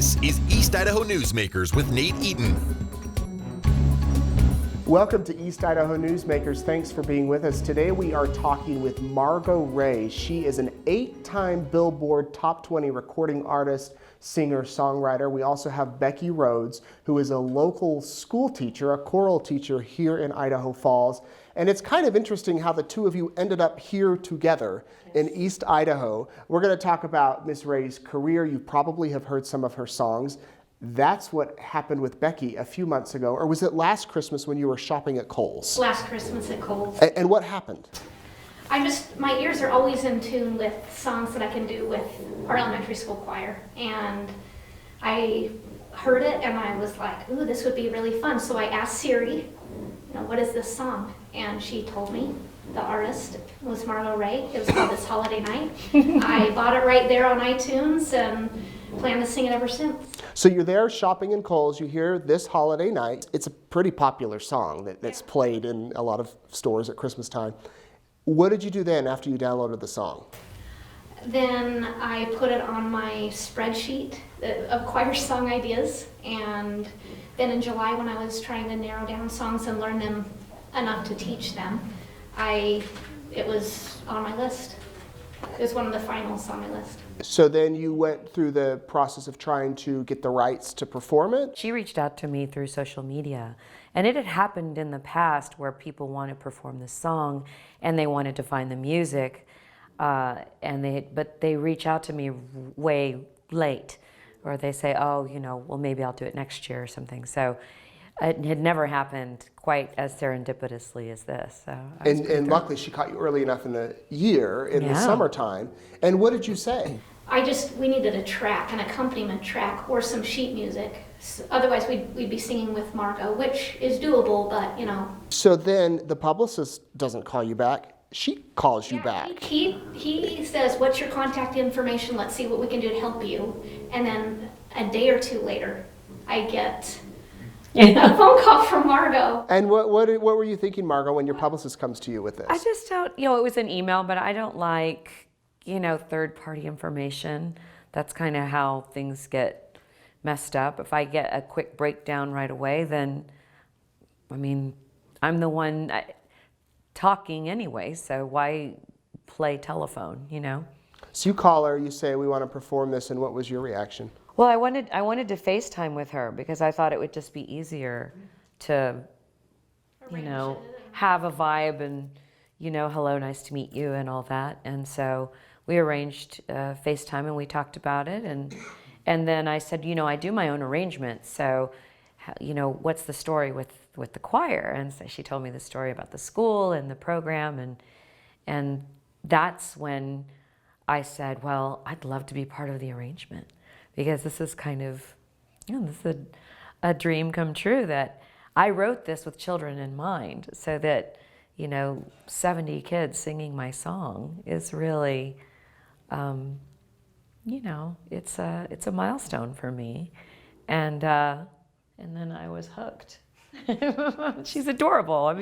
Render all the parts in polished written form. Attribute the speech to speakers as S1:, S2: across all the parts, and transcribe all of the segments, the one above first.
S1: This is East Idaho Newsmakers with Nate Eaton.
S2: Welcome to East Idaho Newsmakers. Thanks for being with us. Today we are talking with Margo Rey. She is an 8-time Billboard Top 20 recording artist, singer, songwriter. We also have Becky Rhodes, who is a local school teacher, a choral teacher here in Idaho Falls. And it's kind of interesting how the two of you ended up here together in East Idaho. We're going to talk about Miss Rey's career. You probably have heard some of her songs. That's what happened with Becky a few months ago, or was it last Christmas when you were shopping at Kohl's?
S3: Last Christmas at Kohl's.
S2: And what happened?
S3: My ears are always in tune with songs that I can do with our elementary school choir. And I heard it and I was like, ooh, this would be really fun. So I asked Siri, what is this song? And she told me the artist was Margo Rey. It was called This Holiday Night. I bought it right there on iTunes and plan to sing it ever since.
S2: So you're there shopping in Kohl's, you hear This Holiday Night. It's a pretty popular song that's played in a lot of stores at Christmas time. What did you do then after you downloaded the song?
S3: Then I put it on my spreadsheet of choir song ideas, and then in July when I was trying to narrow down songs and learn them enough to teach them, it was on my list. It was one of the finals on my list.
S2: So then you went through the process of trying to get the rights to perform it?
S4: She reached out to me through social media, and it had happened in the past where people wanted to perform the song and they wanted to find the music, but they reach out to me way late, or they say, oh, well, maybe I'll do it next year or something. So it had never happened quite as serendipitously as this. So
S2: and luckily she caught you early enough in the year, in the summertime. And what did you say?
S3: We needed a track, an accompaniment track, or some sheet music. Otherwise we'd be singing with Margo, which is doable, but
S2: So then the publicist doesn't call you back, she calls you back.
S3: He says, what's your contact information? Let's see what we can do to help you. And then a day or two later, I get a phone call from Margo.
S2: And what were you thinking, Margo, when your publicist comes to you with this?
S4: I just don't, it was an email, but I don't like, third-party information. That's kind of how things get messed up. If I get a quick breakdown right away, then, I'm the one talking anyway, so why play telephone,
S2: So you call her, you say, we want to perform this, and what was your reaction?
S4: Well, I wanted to FaceTime with her because I thought it would just be easier to, have a vibe and, hello, nice to meet you and all that. And so we arranged FaceTime and we talked about it. And then I said, I do my own arrangements. So, what's the story with the choir? And so she told me the story about the school and the program. And that's when I said, well, I'd love to be part of the arrangement. Because this is kind of, this is a dream come true that I wrote this with children in mind, so that, 70 kids singing my song is really, it's a milestone for me, and then I was hooked. She's adorable.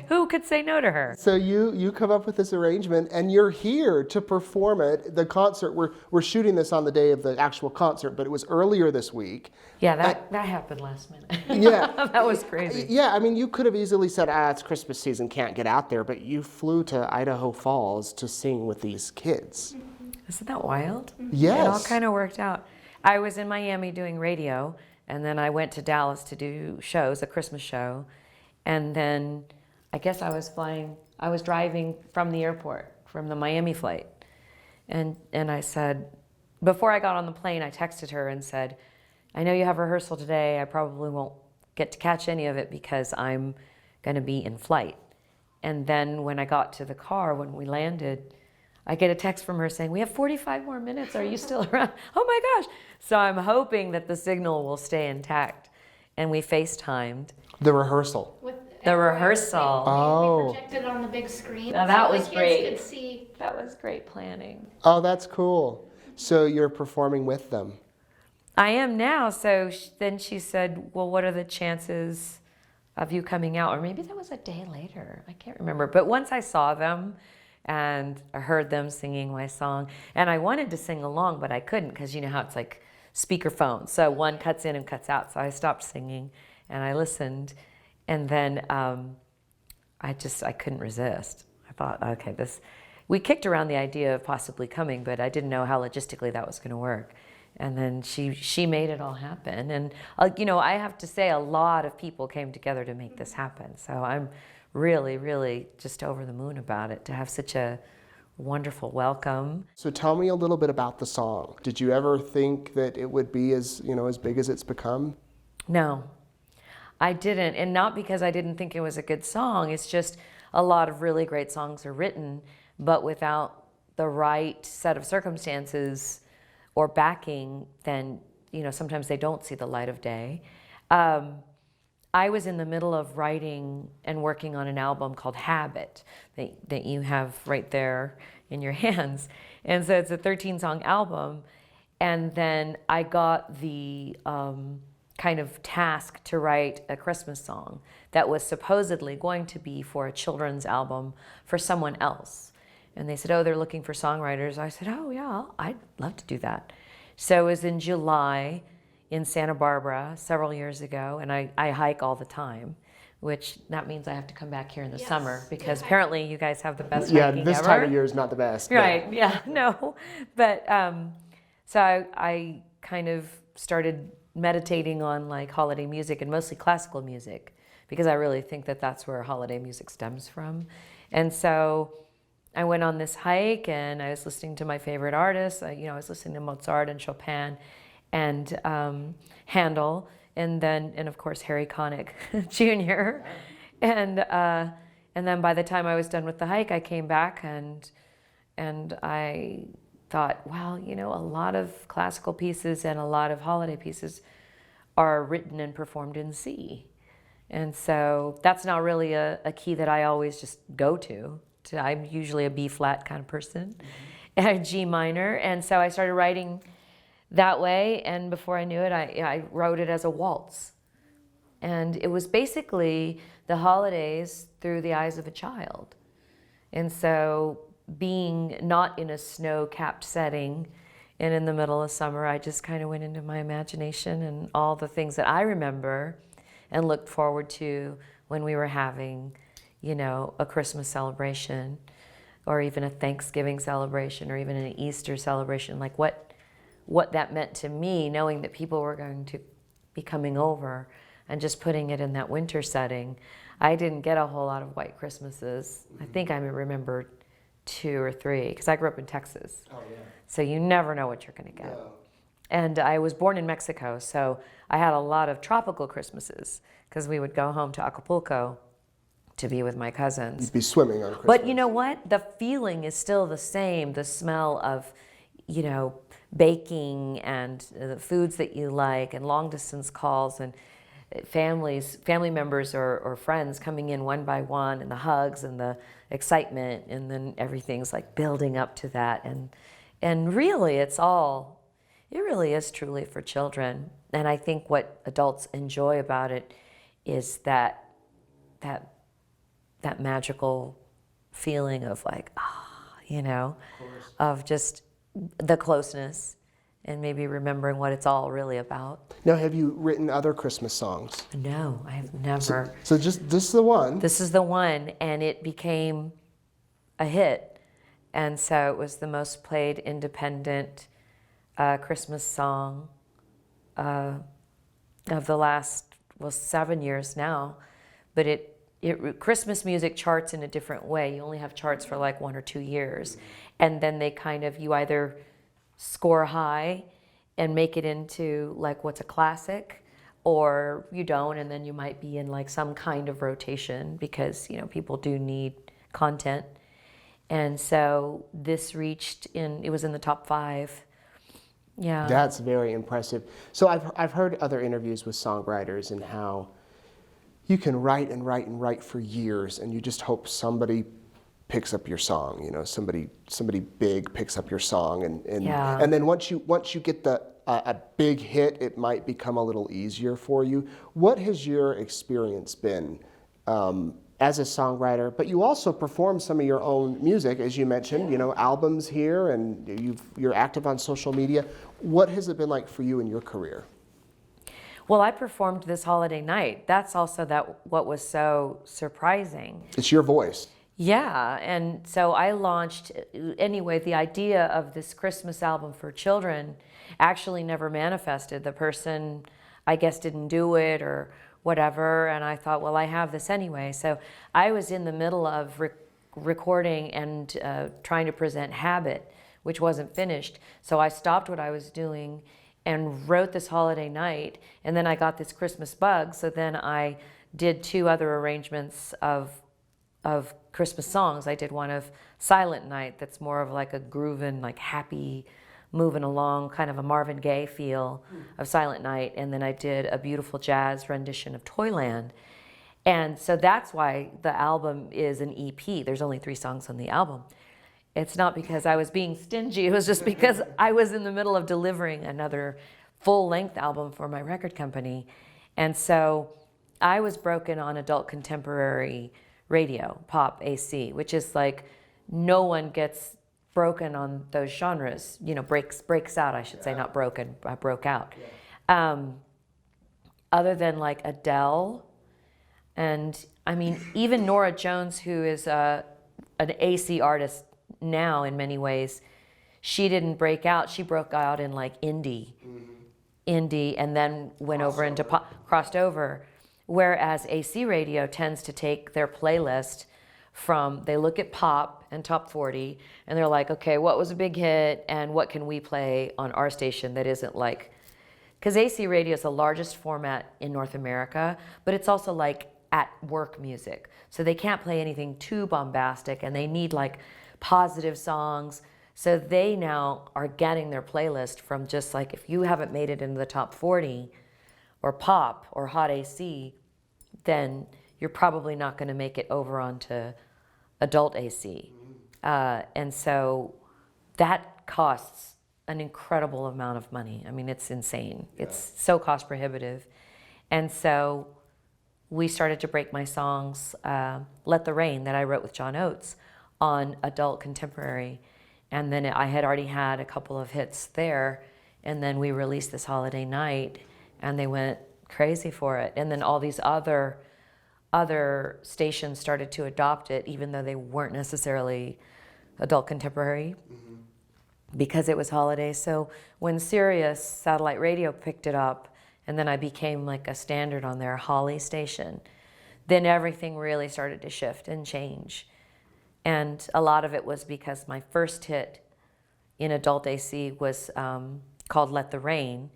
S4: Who could say no to her?
S2: So you come up with this arrangement, and you're here to perform it. The concert, we're shooting this on the day of the actual concert, but it was earlier this week.
S4: Yeah, that happened last minute.
S2: Yeah.
S4: That was crazy.
S2: Yeah, you could have easily said, it's Christmas season, can't get out there, but you flew to Idaho Falls to sing with these kids.
S4: Isn't that wild?
S2: Yes.
S4: It all kind of worked out. I was in Miami doing radio, and then I went to Dallas to do shows, a Christmas show. And then I guess I was driving from the airport, from the Miami flight. And I said, before I got on the plane, I texted her and said, I know you have rehearsal today. I probably won't get to catch any of it because I'm going to be in flight. And then when I got to the car, when we landed, I get a text from her saying, we have 45 more minutes. Are you still around? Oh my gosh. So I'm hoping that the signal will stay intact. And we FaceTimed.
S2: The rehearsal.
S4: The rehearsal.
S3: We projected it on the big screen.
S4: Now that
S3: so
S4: was
S3: the
S4: great.
S3: Kids could see.
S4: That was great planning.
S2: Oh, that's cool. So you're performing with them.
S4: I am now. So then she said, well, what are the chances of you coming out? Or maybe that was a day later. I can't remember. But once I saw them and I heard them singing my song, and I wanted to sing along, but I couldn't because you know how it's like speakerphone. So one cuts in and cuts out. So I stopped singing and I listened. And then I couldn't resist. I thought, okay, we kicked around the idea of possibly coming, but I didn't know how logistically that was going to work. And then she made it all happen. And, I have to say a lot of people came together to make this happen. So I'm really, really just over the moon about it, to have such a wonderful welcome.
S2: So tell me a little bit about the song. Did you ever think that it would be as big as it's become?
S4: No, I didn't. And not because I didn't think it was a good song. It's just a lot of really great songs are written, but without the right set of circumstances or backing, then sometimes they don't see the light of day. I was in the middle of writing and working on an album called Habit that you have right there in your hands. And so it's a 13-song album. And then I got the kind of task to write a Christmas song that was supposedly going to be for a children's album for someone else. And they said, oh, they're looking for songwriters. I said, oh, yeah, I'd love to do that. So it was in July in Santa Barbara several years ago, and I hike all the time, which that means I have to come back here in the summer because apparently you guys have the best hiking
S2: this
S4: ever.
S2: time of year is not the best.
S4: Right, yeah, no. But so I kind of started meditating on like holiday music and mostly classical music because I really think that that's where holiday music stems from. And so I went on this hike and I was listening to my favorite artists. I was listening to Mozart and Chopin and Handel, and of course Harry Connick Jr. And then by the time I was done with the hike, I came back and I thought, well, a lot of classical pieces and a lot of holiday pieces are written and performed in C. And so that's not really a key that I always just go to. I'm usually a B flat kind of person, and a G minor. And so I started writing that way. And before I knew it, I wrote it as a waltz. And it was basically the holidays through the eyes of a child. And so being not in a snow-capped setting and in the middle of summer, I just kind of went into my imagination and all the things that I remember and looked forward to when we were having a Christmas celebration or even a Thanksgiving celebration or even an Easter celebration, like what that meant to me, knowing that people were going to be coming over and just putting it in that winter setting. I didn't get a whole lot of white Christmases. I think I remember 2 or 3 because I grew up in Texas. Oh, yeah. So you never know what you're going to get. No. And I was born in Mexico, so I had a lot of tropical Christmases because we would go home to Acapulco to be with my cousins.
S2: You'd be swimming on Christmas.
S4: But you know what? The feeling is still the same. The smell of, baking and the foods that you like and long distance calls and family members or friends coming in one by one and the hugs and the excitement and then everything's like building up to that. And really it really is truly for children. And I think what adults enjoy about it is that magical feeling of like, of just the closeness and maybe remembering what it's all really about.
S2: Now, have you written other Christmas songs?
S4: No, I have never.
S2: So just this is the one?
S4: This is the one, and it became a hit. And so it was the most played independent Christmas song of the last, 7 years now. But Christmas music charts in a different way. You only have charts for like 1 or 2 years. And then they you either score high and make it into like what's a classic, or you don't, and then you might be in like some kind of rotation because, people do need content. And so this it was in the top 5. Yeah.
S2: That's very impressive. So I've heard other interviews with songwriters and how you can write and write and write for years, and you just hope somebody picks up your song. Somebody big picks up your song, and then once you get a big hit, it might become a little easier for you. What has your experience been as a songwriter, but you also perform some of your own music, as you mentioned, you know, albums here, and you're active on social media. What has it been like for you in your career?
S4: Well, I performed this holiday night. That's also what was so surprising.
S2: It's your voice.
S4: Yeah, and so I launched, anyway, the idea of this Christmas album for children actually never manifested. The person, I guess, didn't do it or whatever, and I thought, well, I have this anyway. So I was in the middle of recording and trying to present Habit, which wasn't finished. So I stopped what I was doing and wrote this holiday night, and then I got this Christmas bug, so then I did 2 other arrangements of Christmas songs. I did one of Silent Night that's more of like a groovin', like happy, moving along, kind of a Marvin Gaye feel of Silent Night, and then I did a beautiful jazz rendition of Toyland. And so that's why the album is an EP. There's only 3 songs on the album. It's not because I was being stingy, it was just because I was in the middle of delivering another full-length album for my record company. And so I was broken on adult contemporary radio, pop, AC, which is like no one gets broken on those genres, you know, breaks out, I should say, not broken, broke out. Other than like Adele, and I mean, even Norah Jones, who is an AC artist now in many ways, she didn't break out. She broke out in like indie, and then went over into pop, crossed over. Whereas AC radio tends to take their playlist from, they look at pop and top 40, and they're like, okay, what was a big hit, and what can we play on our station that isn't like, because AC radio is the largest format in North America, but it's also like at work music. So they can't play anything too bombastic, and they need like positive songs. So they now are getting their playlist from just like, if you haven't made it into the top 40 or pop or hot AC, then you're probably not going to make it over onto adult AC. And so that costs an incredible amount of money. I mean, it's insane. Yeah. It's so cost prohibitive. And so we started to break my songs, Let the Rain, that I wrote with John Oates, on adult contemporary. And then I had already had a couple of hits there. And then we released this holiday night, and they went crazy for it. And then all these other stations started to adopt it, even though they weren't necessarily adult contemporary, because it was holidays. So when Sirius satellite radio picked it up, and then I became like a standard on their Holly station, then everything really started to shift and change. And a lot of it was because my first hit in adult AC was called Let the Rain,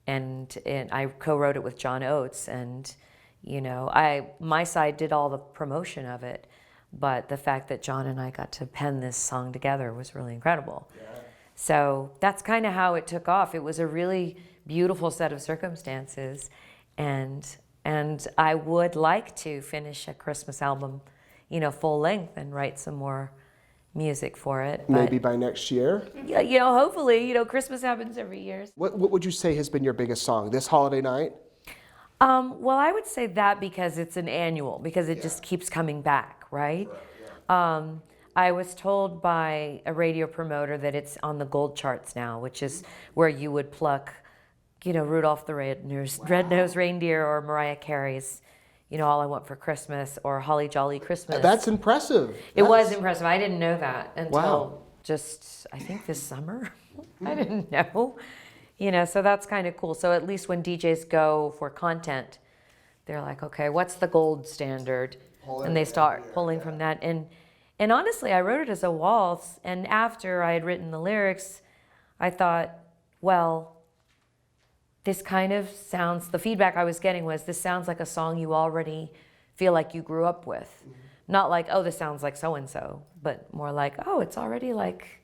S4: and I co-wrote it with John Oates, and you know, my side did all the promotion of it, but the fact that John and I got to pen this song together was really incredible. Yeah. So that's kind of how it took off. It was a really beautiful set of circumstances, and I would like to finish a Christmas album, you know, full length, and write some more music for it.
S2: Maybe by next year?
S4: Yeah, you know, hopefully, you know, Christmas happens every year.
S2: What would you say has been your biggest song this holiday night?
S4: Well, I would say that because it's an annual, because it just keeps coming back, right? I was told by a radio promoter that it's on the gold charts now, which is where you would pluck, you know, Rudolph the Red-Nosed Reindeer, or Mariah Carey's, you know, All I Want for Christmas, or Holly Jolly Christmas.
S2: That's impressive.
S4: It was impressive. I didn't know that until just, I think, this summer. I didn't know. You know, so that's kind of cool. So at least when DJs go for content, they're like, okay, what's the gold standard? And they start pulling from that. And honestly, I wrote it as a waltz. And after I had written the lyrics, I thought, well, this kind of sounds, the feedback I was getting was, this sounds like a song you already feel like you grew up with. Not like, oh, this sounds like so-and-so, but more like, oh, it's already like,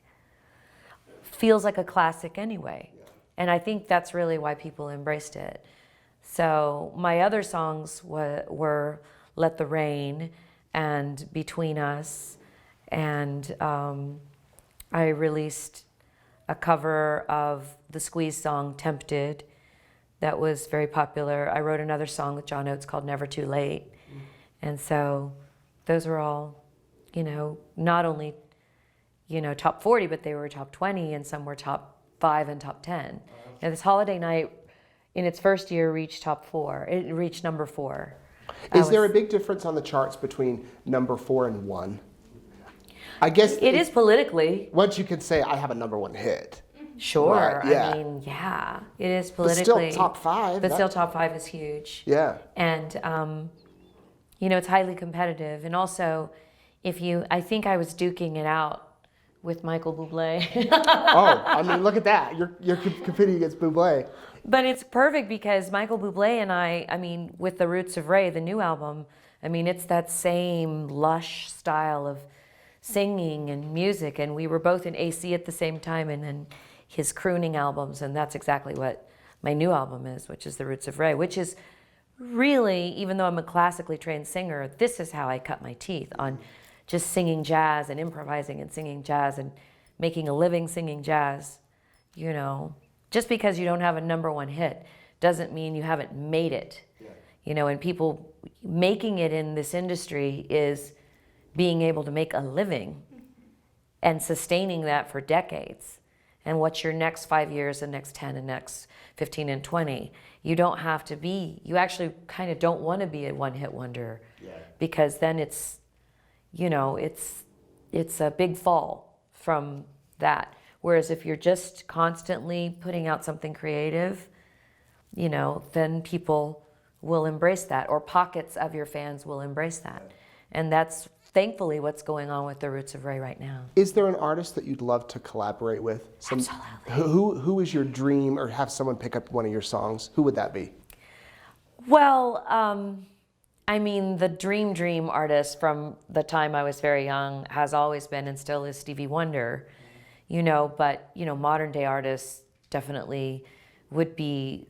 S4: feels like a classic anyway. And I think that's really why people embraced it. So my other songs were Let the Rain and Between Us. And I released a cover of the Squeeze song, Tempted, that was very popular. I wrote another song with John Oates called Never Too Late. And so those were all, not only, top 40, but they were top 20, and some were top 5 and top 10. This Holiday Night, in its first year, reached top 4. It reached number 4.
S2: Is there a big difference on the charts between number 4 and 1? I guess
S4: it is politically.
S2: Once you can say, I have a number 1 hit.
S4: Sure.
S2: Right, yeah.
S4: I mean, yeah, it is politically.
S2: But still top 5.
S4: But still top 5 is huge.
S2: Yeah.
S4: And, it's highly competitive. And also, I think I was duking it out with Michael Bublé.
S2: Oh, I mean, look at that. You're competing against Bublé.
S4: But it's perfect because Michael Bublé and I mean, with The Roots of Ray, the new album, I mean, it's that same lush style of singing and music. And we were both in AC at the same time, and then his crooning albums. And that's exactly what my new album is, which is The Roots of Ray, which is really, even though I'm a classically trained singer, this is how I cut my teeth on just singing jazz and improvising and singing jazz and making a living singing jazz. Just because you don't have a number 1 hit doesn't mean you haven't made it. Yeah. And people making it in this industry is being able to make a living and sustaining that for decades. And what's your next 5 years, the next 10, and next 15 and 20? You don't have to be, you actually kind of don't want to be a one-hit wonder. Yeah. Because then it's a big fall from that. Whereas if you're just constantly putting out something creative, then people will embrace that, or pockets of your fans will embrace that. And that's thankfully what's going on with The Roots of Ray right now.
S2: Is there an artist that you'd love to collaborate with?
S4: Absolutely.
S2: Who is your dream, or have someone pick up one of your songs? Who would that be?
S4: Well, I mean, the dream artist from the time I was very young has always been and still is Stevie Wonder, but, modern day artists definitely would be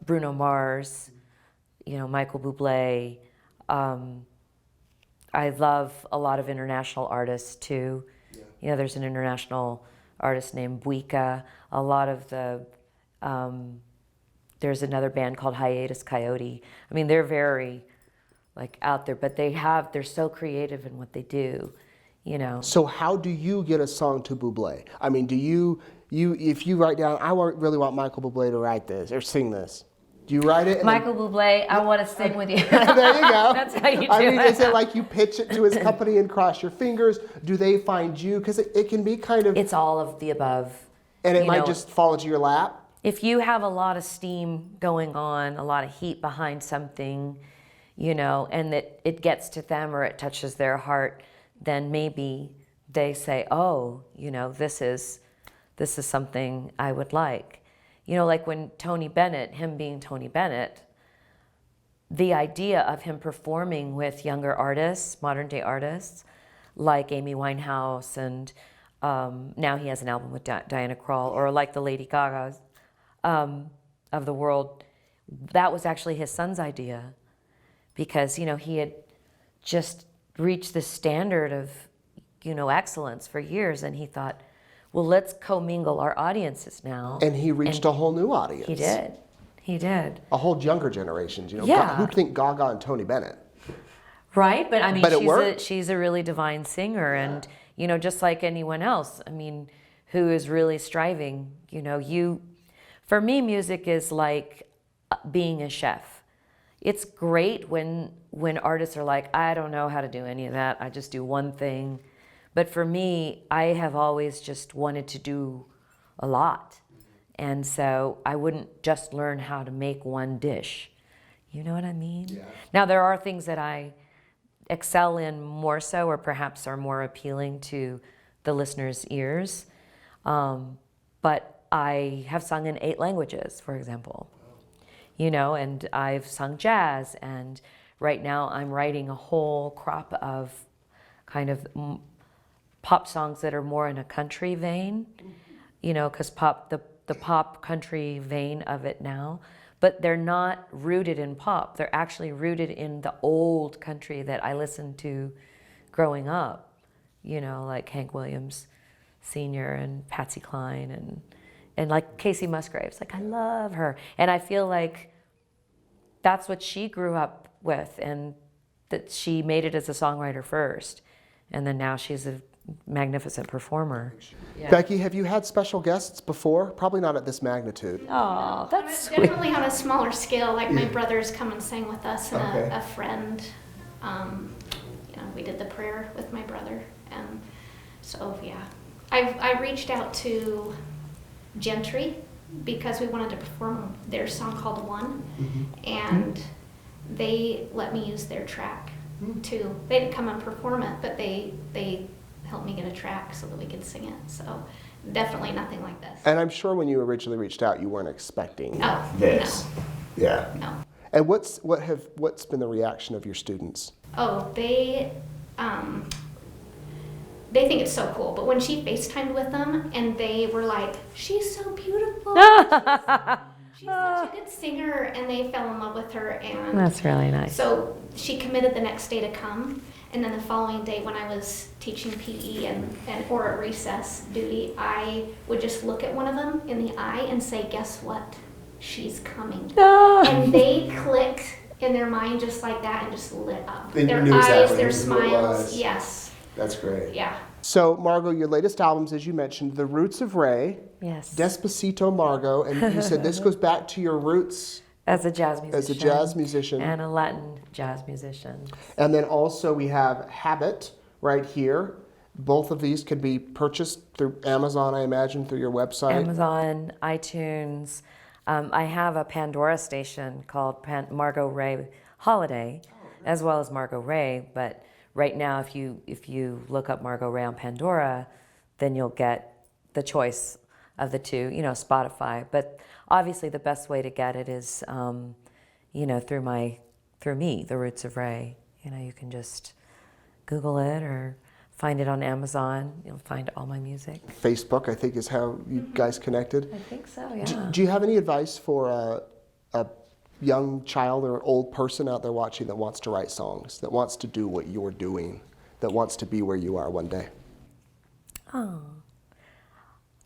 S4: Bruno Mars, Michael Bublé. I love a lot of international artists too. Yeah. There's an international artist named Buika. A lot of the, there's another band called Hiatus Coyote. I mean, they're very out there, but they're so creative in what they do,
S2: So how do you get a song to Bublé? I mean, do you if you write down, really want Michael Bublé to write this or sing this, do you write it?
S4: Michael Bublé, I want to sing with you.
S2: There you go.
S4: That's how you do
S2: it.
S4: it.
S2: Is it like you pitch it to his company and cross your fingers? Do they find you? Because it can be kind of...
S4: It's all of the above.
S2: And it might just fall into your lap?
S4: If you have a lot of steam going on, a lot of heat behind something, and that it gets to them or it touches their heart, then maybe they say, oh, this is something I would like. Like when Tony Bennett, him being Tony Bennett, the idea of him performing with younger artists, modern day artists, like Amy Winehouse, and now he has an album with Diana Krall, or like the Lady Gagas of the world, that was actually his son's idea. Because, he had just reached the standard of, excellence for years, and he thought, well, let's commingle our audiences now.
S2: And he reached a whole new audience.
S4: He did.
S2: A whole younger generations,
S4: Yeah.
S2: Who'd think Gaga and Tony Bennett?
S4: Right, but I mean,
S2: she's
S4: a really divine singer, yeah. And, just like anyone else, I mean, who is really striving, for me, music is like being a chef. It's great when artists are like, I don't know how to do any of that. I just do one thing. But for me, I have always just wanted to do a lot. And so I wouldn't just learn how to make one dish. You know what I mean? Yeah. Now, there are things that I excel in more so, or perhaps are more appealing to the listener's ears. But I have sung in 8 languages, for example. And I've sung jazz, and right now I'm writing a whole crop of kind of pop songs that are more in a country vein, because the pop country vein of it now, but they're not rooted in pop. They're actually rooted in the old country that I listened to growing up, like Hank Williams Sr. and Patsy Cline and like Casey Musgraves. Like, I love her. And I feel like that's what she grew up with. And that she made it as a songwriter first, and then now she's a magnificent performer. Yeah.
S2: Becky, have you had special guests before? Probably not at this magnitude.
S4: Oh, that's sweet.
S3: Definitely on a smaller scale, like my brothers come and sang with us, and
S2: Okay.
S3: a friend. We did the prayer with my brother, and so yeah. I reached out to Gentry because we wanted to perform their song called One, and they let me use their track too. They didn't come and perform it, but they helped me get a track so that we could sing it. So definitely nothing like this.
S2: And I'm sure when you originally reached out, you weren't expecting
S3: Oh,
S2: this.
S3: no.
S2: Yeah.
S3: No.
S2: And what's been the reaction of your students?
S3: Oh, they think it's so cool. But when she FaceTimed with them, and they were like, "She's so beautiful. She's such a good singer," and they fell in love with her. And
S4: That's really nice.
S3: so she committed the next day to come. And then the following day, when I was teaching PE or at recess duty, I would just look at one of them in the eye and say, "Guess what? She's coming." And they clicked in their mind just like that and just lit up.
S2: Then you
S3: Their
S2: knew
S3: eyes,
S2: exactly
S3: their
S2: who it
S3: smiles.
S2: was.
S3: Yes.
S2: That's great.
S3: Yeah.
S2: So, Margo, your latest albums, as you mentioned, The Roots of Rey,
S4: Yes.
S2: Besito Margot, and you said this goes back to your roots
S4: As a jazz musician.
S2: as a jazz musician.
S4: And a Latin jazz musician.
S2: And then also we have Habit right here. Both of these can be purchased through Amazon, I imagine, through your website.
S4: Amazon, iTunes. I have a Pandora station called Margo Rey Holiday, as well as Margo Rey. But right now, if you look up Margo Rey on Pandora, then you'll get the choice of the two, Spotify. But obviously, the best way to get it is, through me, The Roots of Rey. You can just Google it or find it on Amazon. You'll find all my music.
S2: Facebook, I think, is how you guys connected.
S4: I think so, yeah.
S2: Do you have any advice for a young child or old person out there watching that wants to write songs, that wants to do what you're doing, that wants to be where you are one day?
S4: Oh.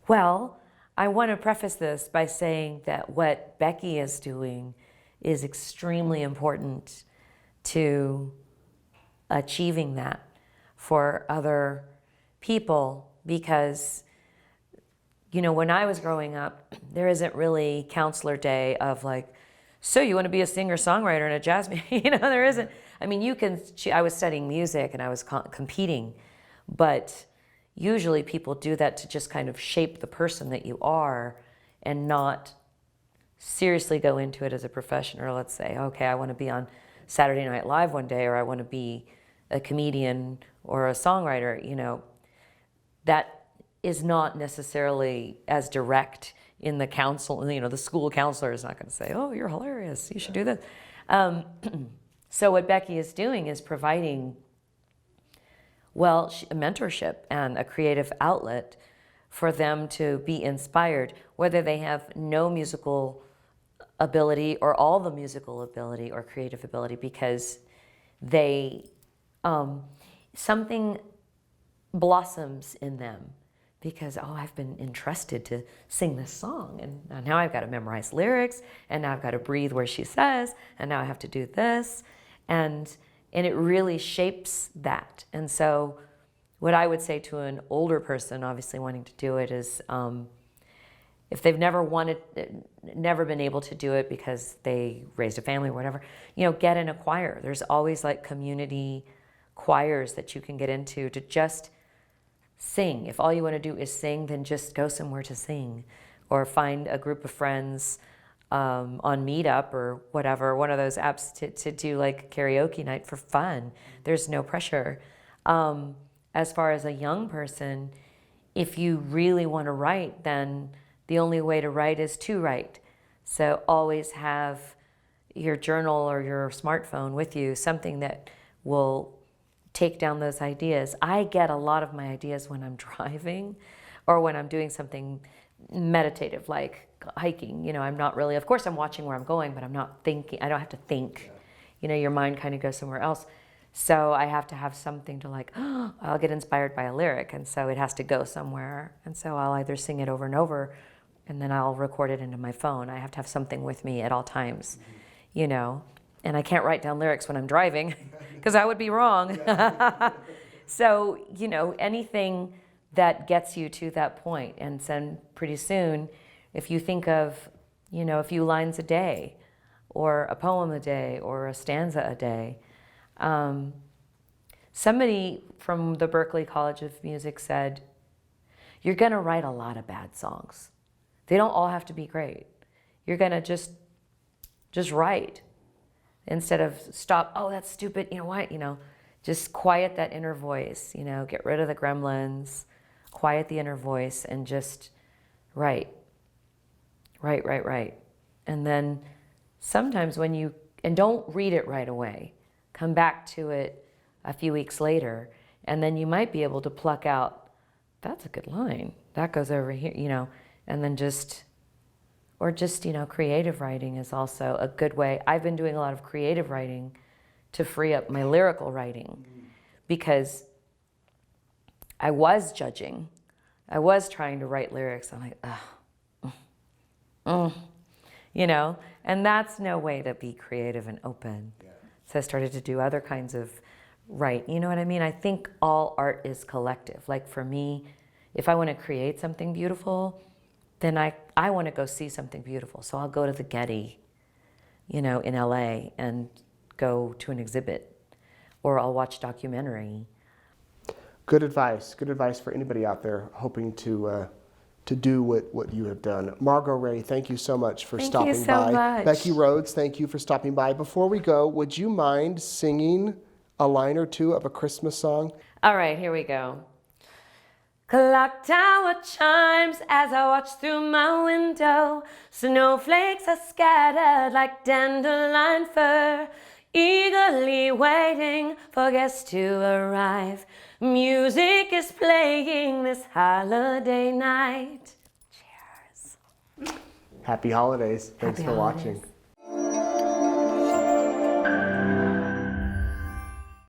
S4: Well, I want to preface this by saying that what Becky is doing is extremely important to achieving that for other people, because when I was growing up, there isn't really counselor day of like, so you want to be a singer-songwriter and a jazz there isn't. I mean, I was studying music and I was competing, but usually people do that to just kind of shape the person that you are and not seriously go into it as a profession. Or let's say, okay, I want to be on Saturday Night Live one day, or I want to be a comedian or a songwriter. That is not necessarily as direct in the counsel. The school counselor is not going to say, "Oh, you're hilarious, you should do this." So what Becky is doing is providing, a mentorship and a creative outlet for them to be inspired, whether they have no musical ability or all the musical ability or creative ability, because they something blossoms in them because, I've been entrusted to sing this song, and now I've got to memorize lyrics, and now I've got to breathe where she says, and now I have to do this, and it really shapes that. And so what I would say to an older person obviously wanting to do it is, if they've never been able to do it because they raised a family or whatever, get in a choir. There's always like community choirs that you can get into to just sing. If all you want to do is sing, then just go somewhere to sing, or find a group of friends on Meetup or whatever, one of those apps to do like karaoke night for fun. There's no pressure. As far as a young person, if you really want to write, then the only way to write is to write. So always have your journal or your smartphone with you, something that will take down those ideas. I get a lot of my ideas when I'm driving or when I'm doing something meditative like hiking. I'm not really, of course I'm watching where I'm going, but I'm not thinking. I don't have to think. Your mind kind of goes somewhere else. So I have to have something to like, I'll get inspired by a lyric, and so it has to go somewhere. And so I'll either sing it over and over, and then I'll record it into my phone. I have to have something with me at all times, and I can't write down lyrics when I'm driving because I would be wrong. So, you know, anything that gets you to that point, and then pretty soon, if you think of, you know, a few lines a day, or a poem a day, or a stanza a day. Somebody from the Berklee College of Music said, you're gonna write a lot of bad songs. They don't all have to be great. You're gonna just write instead of stop, oh, that's stupid, you know what, you know, just quiet that inner voice, you know, get rid of the gremlins, quiet the inner voice and just write. And then sometimes when you, and don't read it right away, come back to it a few weeks later, and then you might be able to pluck out, that's a good line, that goes over here, you know, and then just, or just, you know, creative writing is also a good way. I've been doing a lot of creative writing to free up my lyrical writing because I was judging. I was trying to write lyrics. I'm like, you know, and that's no way to be creative and open. Yeah. So I started to do other kinds of write. You know what I mean? I think all art is collective. Like for me, if I want to create something beautiful, then I want to go see something beautiful. So I'll go to the Getty, you know, in LA and go to an exhibit, or I'll watch documentary.
S2: Good advice for anybody out there hoping to do what you have done. Margo Rey, thank you so much for stopping by.
S4: Thank you so much.
S2: Becky Rhodes, thank you for stopping by. Before we go, would you mind singing a line or two of a Christmas song?
S4: All right, here we go. Clock tower chimes as I watch through my window. Snowflakes are scattered like dandelion fur, eagerly waiting for guests to arrive. Music is playing this holiday night. Cheers.
S2: Happy holidays. Thanks for watching.